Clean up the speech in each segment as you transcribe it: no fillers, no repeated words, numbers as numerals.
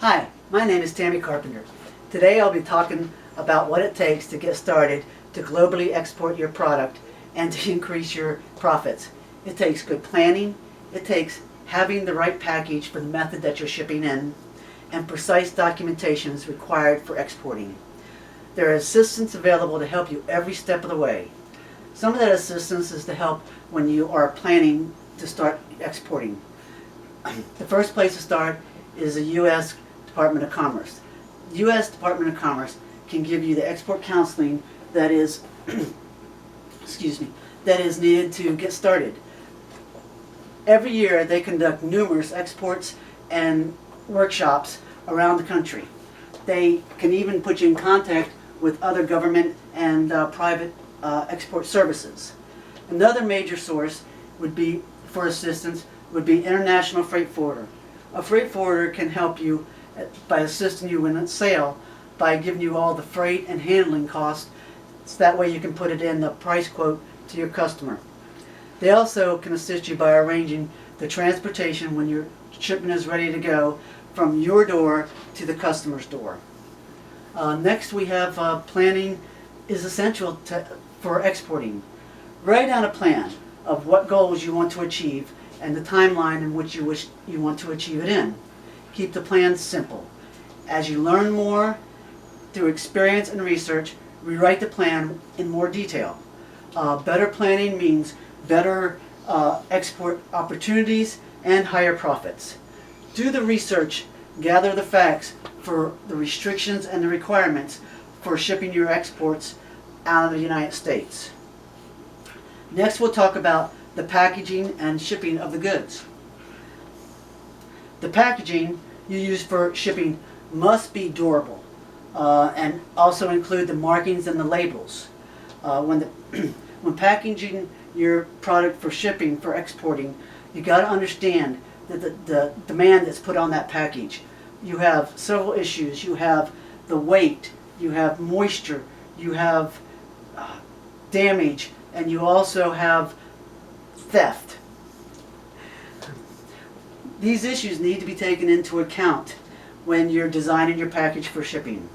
Hi, my name is Tammy Carpenter. Today I'll be talking about what it takes to get started to globally export your product and to increase your profits. It takes good planning, it takes having the right package for the method that you're shipping in, and precise documentation is required for exporting. There are assistance available to help you every step of the way. Some of that assistance is to help when you are planning to start exporting. The first place to start is the U.S. Department of Commerce. The U.S. Department of Commerce can give you the export counseling that is that is needed to get started. Every year they conduct numerous exports and workshops around the country. They can even put you in contact with other government and private export services. Another major source would be for assistance would be International Freight Forwarder. A freight forwarder can help you by assisting you in a sale by giving you all the freight and handling costs, so that way you can put it in the price quote to your customer. They also can assist you by arranging the transportation when your shipment is ready to go from your door to the customer's door. Next we have planning is essential for exporting. Write down a plan of what goals you want to achieve and the timeline in which you want to achieve it in. Keep the plan simple. As you learn more through experience and research, rewrite the plan in more detail. Better planning means better export opportunities and higher profits. Do the research, gather the facts for the restrictions and the requirements for shipping your exports out of the United States. Next we'll talk about the packaging and shipping of the goods. The packaging you use for shipping must be durable and also include the markings and the labels. When packaging your product for shipping, for exporting, you got to understand that the demand that's put on that package. You have several issues. You have the weight, you have moisture, you have damage, and you also have theft. These issues need to be taken into account when you're designing your package for shipping.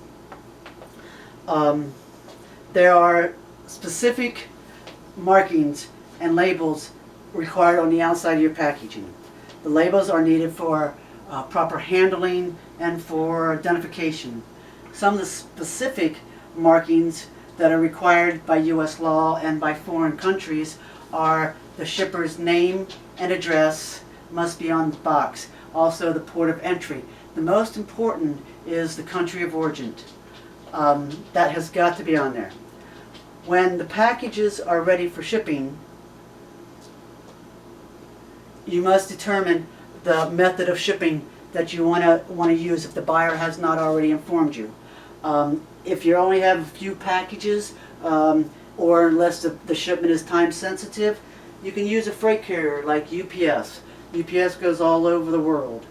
There are specific markings and labels required on the outside of your packaging. The labels are needed for proper handling and for identification. Some of the specific markings that are required by U.S. law and by foreign countries are the shipper's name and address must be on the box. Also the port of entry. The most important is the country of origin. That has got to be on there. When the packages are ready for shipping, you must determine the method of shipping that you want to use if the buyer has not already informed you. If you only have a few packages, or unless the shipment is time sensitive, you can use a freight carrier like UPS. UPS goes all over the world.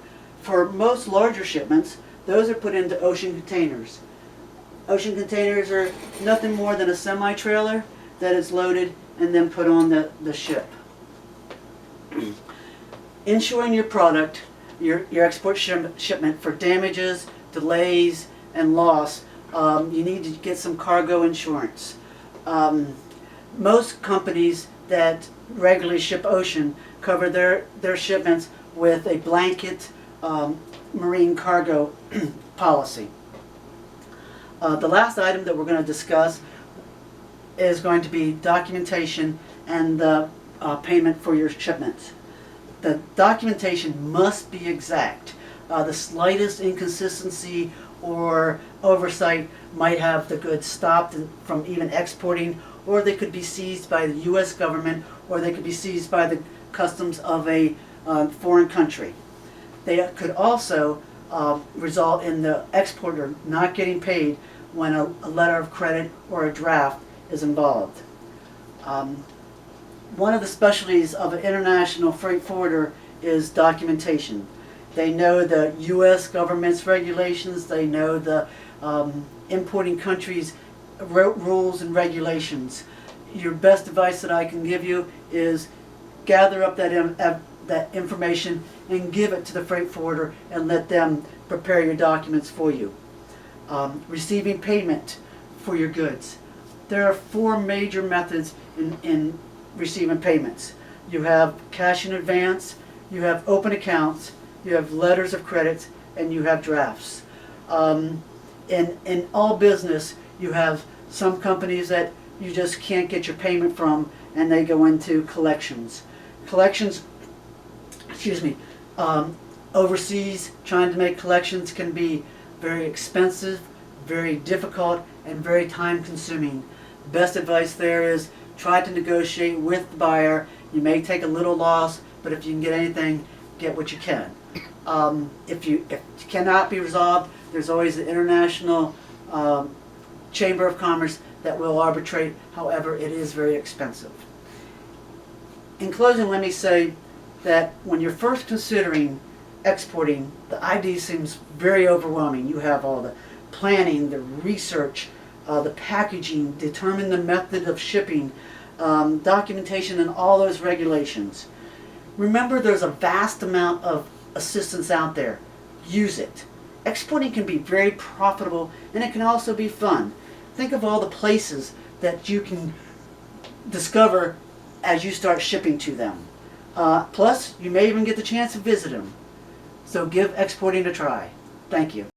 For most larger shipments, those are put into ocean containers. Ocean containers are nothing more than a semi-trailer that is loaded and then put on the ship. Insuring your product, your export shipment for damages, delays, and loss, you need to get some cargo insurance. Most companies that regularly ship ocean cover their shipments with a blanket marine cargo policy. The last item that we're going to discuss is going to be documentation and the payment for your shipments. The documentation must be exact. The slightest inconsistency or oversight might have the goods stopped from even exporting, or they could be seized by the U.S. government, or they could be seized by the customs of a foreign country. They could also result in the exporter not getting paid when a letter of credit or a draft is involved. One of the specialties of an international freight forwarder is documentation. They know the U.S. government's regulations, they know the importing countries' rules and regulations. Your best advice that I can give you is gather up that that information and give it to the freight forwarder and let them prepare your documents for you. Receiving payment for your goods. There are four major methods in receiving payments. You have cash in advance, you have open accounts, you have letters of credit, and you have drafts. In all business, you have some companies that you just can't get your payment from, and they go into collections. Collections, overseas, trying to make collections can be very expensive, very difficult, and very time consuming. Best advice there is try to negotiate with the buyer. You may take a little loss, but if you can get anything, get what you can. If it cannot be resolved, there's always the International Chamber of Commerce that will arbitrate. However, it is very expensive. In closing, let me say that when you're first considering exporting, the ID seems very overwhelming. You have all the planning, the research, the packaging, determine the method of shipping, documentation, and all those regulations. Remember, there's a vast amount of assistance out there. Use it. Exporting can be very profitable, and it can also be fun. Think of all the places that you can discover as you start shipping to them. Plus, you may even get the chance to visit them. So give exporting a try. Thank you.